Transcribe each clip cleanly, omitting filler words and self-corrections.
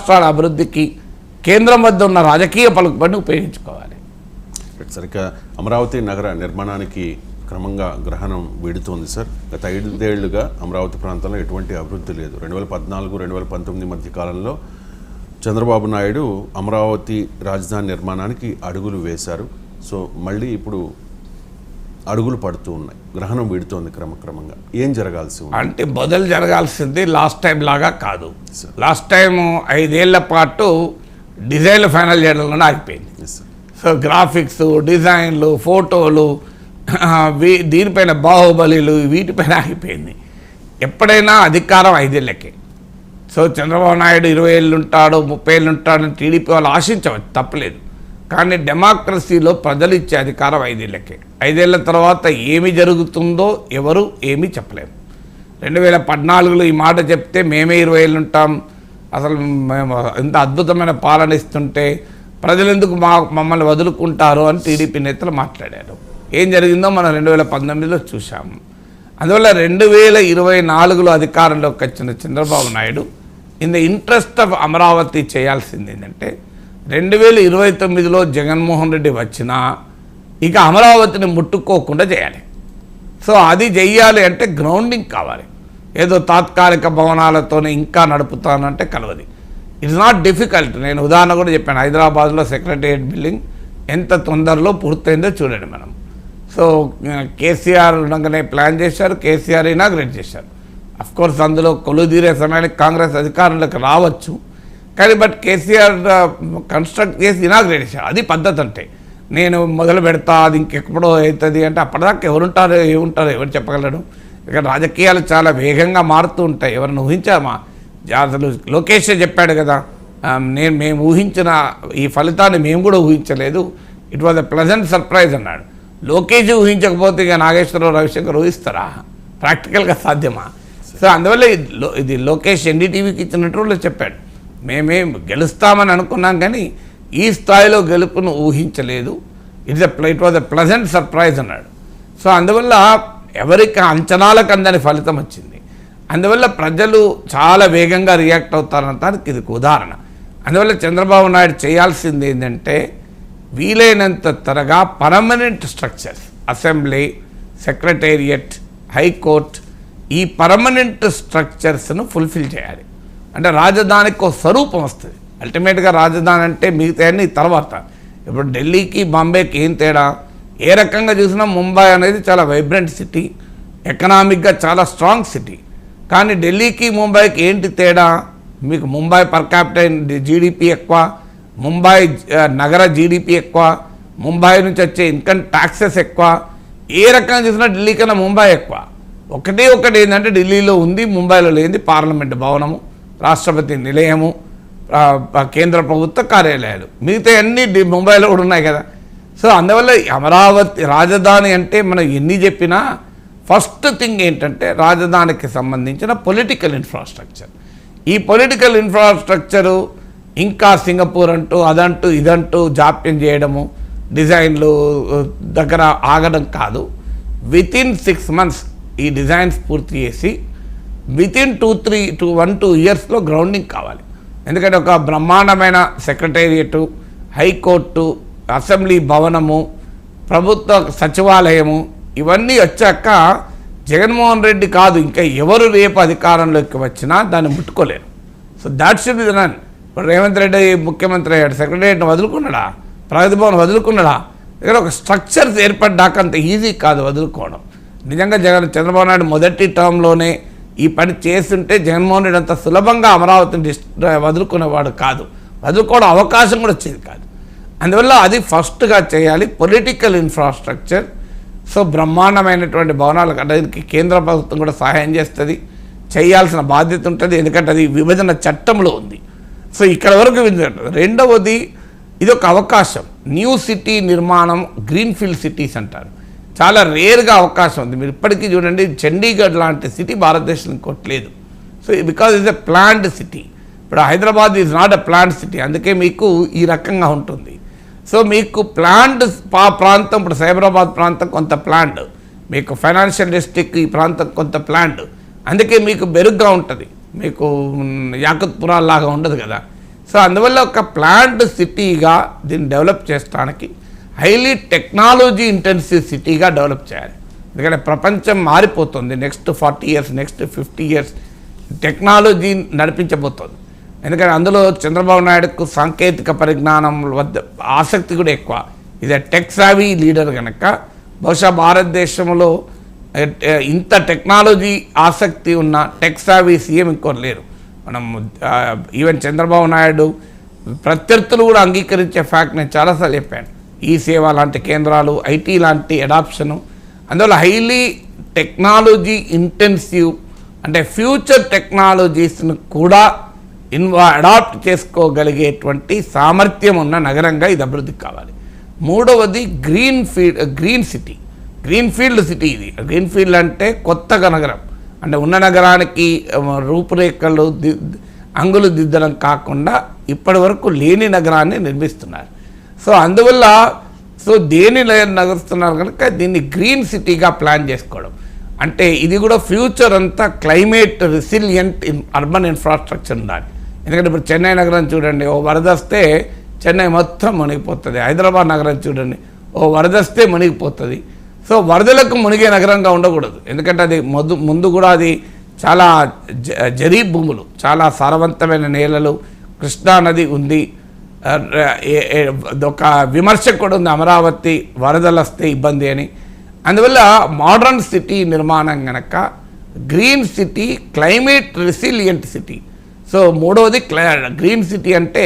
రాష్ట్రాల అభివృద్ధికి కేంద్రం వద్ద ఉన్న రాజకీయ పలుకుబడిని ఉపయోగించుకోవాలి. సరిగ్గా అమరావతి నగర నిర్మాణానికి క్రమంగా గ్రహణం వీడుతోంది సార్. గత 5 ఏళ్లుగా అమరావతి ప్రాంతంలో ఎటువంటి అభివృద్ధి లేదు. 2014-2019 మధ్య కాలంలో చంద్రబాబు నాయుడు అమరావతి రాజధాని నిర్మాణానికి అడుగులు వేశారు. సో మళ్ళీ ఇప్పుడు అడుగులు పడుతూ ఉన్నాయి, గ్రహణం వీడుతోంది క్రమక్రమంగా. ఏం జరగాల్సి ఉంది అంటే బదులు జరగాల్సింది లాస్ట్ టైం లాగా కాదు. లాస్ట్ టైం 5 ఏళ్ల పాటు డిజైన్లు ఫైనల్ చేయడంలోనే ఆగిపోయింది. సో గ్రాఫిక్స్, డిజైన్లు, ఫోటోలు, దీనిపైన బాహుబలిలు, వీటిపైన ఆగిపోయింది. ఎప్పుడైనా అధికారం 5 ఏళ్ళకే. సో చంద్రబాబు నాయుడు 20 ఏళ్ళు ఉంటాడు, 30 ఏళ్ళు ఉంటాడని టీడీపీ వాళ్ళు ఆశించవచ్చు, తప్పలేదు. కానీ డెమోక్రసీలో ప్రజలు ఇచ్చే అధికారం 5 ఏళ్ళకే. 5 ఏళ్ల తర్వాత ఏమి జరుగుతుందో ఎవరు ఏమీ చెప్పలేము. 2014లో ఈ మాట చెప్తే మేమే 20 ఏళ్ళు ఉంటాం, అసలు మేము ఇంత అద్భుతమైన పాలన ఇస్తుంటే ప్రజలు ఎందుకు మమ్మల్ని వదులుకుంటారు అని టీడీపీ నేతలు మాట్లాడారు. ఏం జరిగిందో మనం 2019లో చూసాము. అందువల్ల 2024లో అధికారంలోకి వచ్చిన Chandrababu Naidu in the interest of Amaravati చేయాల్సింది ఏంటంటే 2029లో జగన్మోహన్ రెడ్డి వచ్చినా ఇక అమరావతిని ముట్టుకోకుండా చేయాలి. సో అది చెయ్యాలి అంటే గ్రౌండింగ్ కావాలి. ఏదో తాత్కాలిక భవనాలతోనే ఇంకా నడుపుతానంటే కలవది. It's not difficult. నేను ఉదాహరణ కూడా చెప్పాను, హైదరాబాద్లో సెక్రటేరియట్ బిల్డింగ్ ఎంత తొందరలో పూర్తయిందో చూడండి మనం. సో కేసీఆర్ ఉండగానే ప్లాన్ చేశారు, కేసీఆర్ ఇనాగ్రేట్ చేశారు. అఫ్కోర్స్ అందులో కొలుదీరే సమయానికి కాంగ్రెస్ అధికారంలోకి రావచ్చు, కానీ బట్ కేసీఆర్ కన్స్ట్రక్ట్ చేసి ఇనాగ్రేట్ చేశారు. అది పద్ధతి. అంటే నేను మొదలు పెడతా, అది ఇంకెప్పుడో అవుతుంది అంటే అప్పటిదాకా ఎవరుంటారు, ఏముంటారు, ఎవరు చెప్పగలరు. ఇక్కడ రాజకీయాలు చాలా వేగంగా మారుతూ ఉంటాయి. ఎవరిని ఊహించామా? అసలు లోకేష్ చెప్పాడు కదా, మేము ఊహించిన ఈ ఫలితాన్ని మేము కూడా ఊహించలేదు, it was a pleasant surprise అన్నాడు. లోకేష్ ఊహించకపోతే ఇక నాగేశ్వరరావు, రవిశంకర్ ఊహిస్తారా? ప్రాక్టికల్గా సాధ్యమా? సో అందువల్ల ఇది లోకేష్ ఎన్డీటీవీకి ఇచ్చిన ఇంటర్వ్యూలో చెప్పాడు, మేమేం గెలుస్తామని అనుకున్నాం కానీ ఈ స్థాయిలో గెలుపును ఊహించలేదు, it was a pleasant surprise అన్నాడు. సో అందువల్ల ఎవరికి అంచనాలకు అందని ఫలితం వచ్చింది. అందువల్ల ప్రజలు చాలా వేగంగా రియాక్ట్ అవుతారనడానికి ఇది ఉదాహరణ. అందువల్ల చంద్రబాబు నాయుడు చేయాల్సింది ఏంటంటే వీలైనంత త్వరగా permanent structures, assembly, secretariat, high court, ఈ పర్మనెంట్ స్ట్రక్చర్స్ను ఫుల్ఫిల్ చేయాలి. అంటే రాజధానికి ఒక స్వరూపం వస్తుంది. అల్టిమేట్గా రాజధాని అంటే మిగతా అన్ని తర్వాత. ఇప్పుడు ఢిల్లీకి బాంబేకి ఏం తేడా? ఏ రకంగా చూసినా ముంబై అనేది చాలా వైబ్రెంట్ సిటీ, ఎకనామిక్గా చాలా స్ట్రాంగ్ సిటీ. కానీ ఢిల్లీకి ముంబైకి ఏంటి తేడా? మీకు ముంబై పర్ క్యాపిటల్ జీడిపి ఎక్కువ, ముంబై నగర జీడిపి ఎక్కువ, ముంబై నుంచి వచ్చే ఇన్కమ్ ట్యాక్సెస్ ఎక్కువ. ఏ రకంగా చూసినా ఢిల్లీ కన్నా ముంబై ఎక్కువ. ఒకటి ఏంటంటే ఢిల్లీలో ఉంది, ముంబైలో లేనిది పార్లమెంటు భవనము, రాష్ట్రపతి నిలయము, కేంద్ర ప్రభుత్వ కార్యాలయాలు. మిగతా అన్నీ ముంబైలో కూడా ఉన్నాయి కదా. సో అందువల్ల అమరావతి రాజధాని అంటే మనం ఎన్ని చెప్పినా ఫస్ట్ థింగ్ ఏంటంటే రాజధానికి సంబంధించిన పొలిటికల్ ఇన్ఫ్రాస్ట్రక్చర్. ఈ పొలిటికల్ ఇన్ఫ్రాస్ట్రక్చరు ఇంకా సింగపూర్ అంటూ అదంటూ ఇదంటూ జాప్యం చేయడము, డిజైన్లు దగ్గర ఆగడం కాదు. వితిన్ 6 months ఈ డిజైన్స్ పూర్తి చేసి వితిన్ 1-2 yearsలో గ్రౌండింగ్ కావాలి. ఎందుకంటే ఒక బ్రహ్మాండమైన సెక్రటేరియటు, హైకోర్టు, అసెంబ్లీ భవనము, ప్రభుత్వ సచివాలయము ఇవన్నీ వచ్చాక జగన్మోహన్ రెడ్డి కాదు ఇంకా ఎవరు రేపు అధికారంలోకి వచ్చినా దాన్ని ముట్టుకోలేరు. So that should be run. ఇప్పుడు రేవంత్ రెడ్డి ముఖ్యమంత్రి అయ్యాడు, సెక్రటేరియట్ని వదులుకున్నాడా? ప్రగతి భవన్ వదులుకున్నాడా? ఇక్కడ ఒక స్ట్రక్చర్స్ ఏర్పడ్డాక అంత ఈజీ కాదు వదులుకోవడం. నిజంగా చంద్రబాబు నాయుడు మొదటి టర్మ్లోనే ఈ పని చేస్తుంటే జగన్మోహన్ రెడ్డి అంత సులభంగా అమరావతిని వదులుకునేవాడు కాదు, వదులుకోవడం అవకాశం కూడా వచ్చేది కాదు. అందువల్ల అది ఫస్ట్గా చేయాలి, పొలిటికల్ ఇన్ఫ్రాస్ట్రక్చర్. సో బ్రహ్మాండమైనటువంటి భవనాలు కట్టడానికి కేంద్ర ప్రభుత్వం కూడా సహాయం చేస్తుంది, చేయాల్సిన బాధ్యత ఉంటుంది, ఎందుకంటే అది విభజన చట్టంలో ఉంది. సో ఇక్కడ వరకు రెండవది ఇది ఒక అవకాశం. న్యూ సిటీ నిర్మాణం, గ్రీన్ఫీల్డ్ సిటీస్ అంటారు, చాలా రేర్గా అవకాశం ఉంది. మీరు ఇప్పటికీ చూడండి, చండీగఢ్ లాంటి సిటీ భారతదేశంలో ఇంకోటి లేదు. So because is a planned city. ఇప్పుడు Hyderabad is not a planned city, అందుకే మీకు ఈ రకంగా ఉంటుంది. సో మీకు ప్లాన్డ్ ప్రాంతం, ఇప్పుడు సైబరాబాద్ ప్రాంతం కొంత ప్లాన్డ్, మీకు ఫైనాన్షియల్ డిస్ట్రిక్ట్ ఈ ప్రాంతం కొంత ప్లాన్డ్, అందుకే మీకు బెరుగ్గా ఉంటుంది, మీకు యాకత్పురాల్లాగా ఉండదు కదా. సో అందువల్ల ఒక ప్లాంట్ సిటీగా దీన్ని డెవలప్ చేయడానికి హైలీ టెక్నాలజీ ఇంటెన్సివ్ సిటీగా డెవలప్ చేయాలి. ఎందుకంటే ప్రపంచం మారిపోతుంది. Next 40 years, next 50 years technology నడిపించబోతోంది. ఎందుకంటే అందులో చంద్రబాబు నాయుడుకు సాంకేతిక పరిజ్ఞానం వద్ద ఆసక్తి కూడా ఎక్కువ. ఇది టెక్ సావీ లీడర్ కనుక బహుశా భారతదేశంలో ఇంత టెక్నాలజీ ఆసక్తి ఉన్న టెక్ సావీ సీఎం ఇంకోరు లేరు. మనం ఈవెన్ చంద్రబాబు నాయుడు ప్రత్యర్థులు కూడా అంగీకరించే ఫ్యాక్ట్ నేను చాలాసార్లు చెప్పాను. ఈ సేవ లాంటి కేంద్రాలు, ఐటీ లాంటి అడాప్షను, అందువల్ల హైలీ టెక్నాలజీ ఇంటెన్సివ్ అంటే ఫ్యూచర్ టెక్నాలజీస్ను కూడా అడాప్ట్ చేసుకోగలిగేటువంటి సామర్థ్యం ఉన్న నగరంగా ఇది అభివృద్ధి కావాలి. మూడవది గ్రీన్ ఫీల్డ్ సిటీ. ఇది గ్రీన్ ఫీల్డ్ అంటే కొత్తగా నగరం అంటే ఉన్న నగరానికి రూపురేఖలు అంగులు దిద్దడం కాకుండా ఇప్పటి వరకు లేని నగరాన్ని నిర్మిస్తున్నారు. సో అందువల్ల దేని నగరుస్తున్నారు కనుక దీన్ని గ్రీన్ సిటీగా ప్లాన్ చేసుకోవడం అంటే ఇది కూడా ఫ్యూచర్ అంతా క్లైమేట్ రెసిలియంట్ అర్బన్ ఇన్ఫ్రాస్ట్రక్చర్ ఉండాలి. ఎందుకంటే ఇప్పుడు చెన్నై నగరం చూడండి, ఓ వరద వస్తే చెన్నై మొత్తం మునిగిపోతుంది. హైదరాబాద్ నగరం చూడండి, ఓ వరద వస్తే మునిగిపోతుంది. సో వరదలకు మునిగే నగరంగా ఉండకూడదు. ఎందుకంటే అది ముందు కూడా అది చాలా జరీబ్ భూములు, చాలా సారవంతమైన నేలలు, కృష్ణా నది ఉంది. ఒక విమర్శ కూడా ఉంది, అమరావతి వరదలు వస్తే ఇబ్బంది అని. అందువల్ల మోడర్న్ సిటీ నిర్మాణం కనుక green city, climate resilient city. So మూడవది గ్రీన్ సిటీ అంటే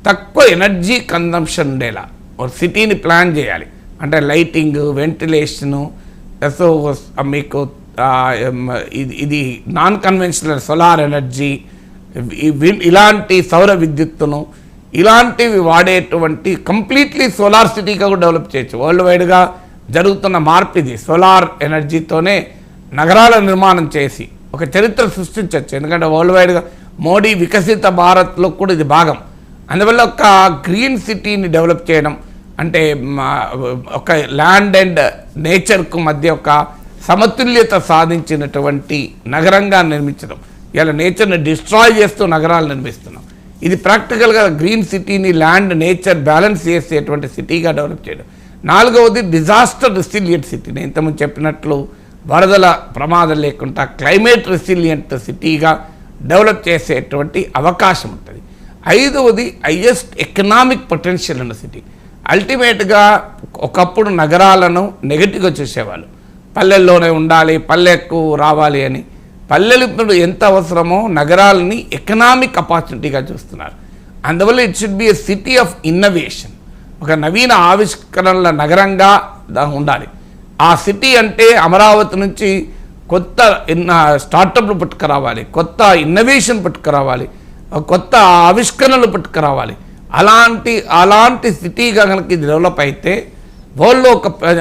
తక్కువ ఎనర్జీ కన్జంప్షన్ ఉండేలా ఒక సిటీని ప్లాన్ చేయాలి. అంటే లైటింగ్, వెంటిలేషను, సో మీకు ఇది నాన్ కన్వెన్షనల్ సోలార్ ఎనర్జీ, ఇలాంటి సౌర విద్యుత్తును ఇలాంటివి వాడేటువంటి కంప్లీట్లీ సోలార్ సిటీగా కూడా డెవలప్ చేయొచ్చు. వరల్డ్ వైడ్గా జరుగుతున్న మార్పు ఇది. సోలార్ ఎనర్జీతోనే నగరాల నిర్మాణం చేసి ఒక చరిత్ర సృష్టించవచ్చు. ఎందుకంటే వరల్డ్ వైడ్గా మోడీ వికసిత భారత్లో కూడా ఇది భాగం. అందువల్ల ఒక గ్రీన్ సిటీని డెవలప్ చేయడం అంటే ఒక ల్యాండ్ అండ్ నేచర్కు మధ్య ఒక సమతుల్యత సాధించినటువంటి నగరంగా నిర్మించడం. ఇలా నేచర్ని డిస్ట్రాయ్ చేస్తూ నగరాలు నిర్మిస్తున్నాం. ఇది ప్రాక్టికల్గా గ్రీన్ సిటీని ల్యాండ్ నేచర్ బ్యాలెన్స్ చేసేటువంటి సిటీగా డెవలప్ చేయడం. నాలుగవది డిజాస్టర్ రెసిలియంట్ సిటీ. నేను ఇంతకుముందు చెప్పినట్లు వరదల ప్రమాదం లేకుండా క్లైమేట్ రెసిలియంట్ సిటీగా డెవలప్ చేసేటువంటి అవకాశం ఉంటుంది. ఐదవది హైయెస్ట్ ఎకనామిక్ పొటెన్షియల్ ఉన్న సిటీ. అల్టిమేట్గా ఒకప్పుడు నగరాలను నెగటివ్గా చూసేవాళ్ళు, పల్లెల్లోనే ఉండాలి, పల్లెకు రావాలి అని. పల్లెలు ఇప్పుడు ఎంత అవసరమో నగరాలని ఎకనామిక్ ఆపర్చునిటీగా చూస్తున్నారు. అందువల్ల it should be a city of innovation, ఒక నవీన ఆవిష్కరణల నగరంగా ఉండాలి. ఆ సిటీ అంటే అమరావతి నుంచి కొత్త స్టార్టప్లు పట్టుకురావాలి, కొత్త ఇన్నోవేషన్ పట్టుకురావాలి, కొత్త ఆవిష్కరణలు పట్టుకురావాలి. అలాంటి సిటీగా కనుక ఇది డెవలప్ అయితే వరల్డ్లో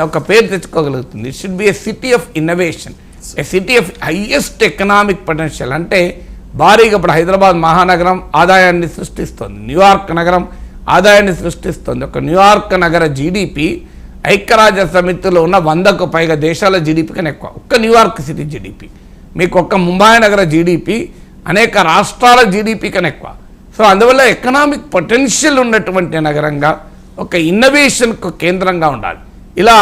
ఒక పేరు తెచ్చుకోగలుగుతుంది. It should be a city of innovation, a city of highest economic potential. అంటే భారీగా ఇప్పుడు హైదరాబాద్ మహానగరం ఆదాయాన్ని సృష్టిస్తుంది, న్యూయార్క్ నగరం ఆదాయాన్ని సృష్టిస్తుంది. ఒక న్యూయార్క్ నగర జీడిపి ఐక్యరాజ్య సమితిలో ఉన్న 100కు పైగా దేశాల జీడిపి కన్నా ఎక్కువ. ఒక్క న్యూయార్క్ సిటీ జీడిపి, మీకు ఒక్క ముంబై నగర జీడిపి అనేక రాష్ట్రాల జీడిపి కన్నా ఎక్కువ. సో అందువల్ల ఎకనామిక్ పొటెన్షియల్ ఉన్నటువంటి నగరంగా, ఒక ఇన్నోవేషన్కు కేంద్రంగా ఉండాలి. ఇలా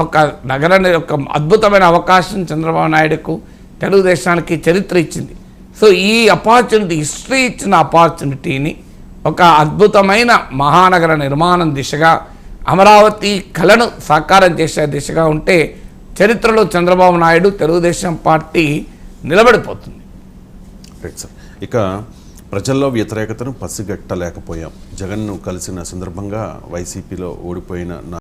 ఒక నగరాన్ని ఒక అద్భుతమైన అవకాశం చంద్రబాబు నాయుడుకు, తెలుగుదేశానికి చరిత్ర ఇచ్చింది. సో ఈ ఆపర్చునిటీ, హిస్టరీ ఇచ్చిన ఆపర్చునిటీని ఒక అద్భుతమైన మహానగర నిర్మాణం దిశగా, అమరావతి కళను సాకారం చేసే దిశగా ఉంటే చరిత్రలో Chandrababu Naidu, Telugu Desam party నిలబడిపోతుంది. Right sir. ఇక ప్రజల్లో వ్యతిరేకతను పసిగట్టలేకపోయాం. జగన్ను కలిసిన సందర్భంగా వైసీపీలో ఓడిపోయిన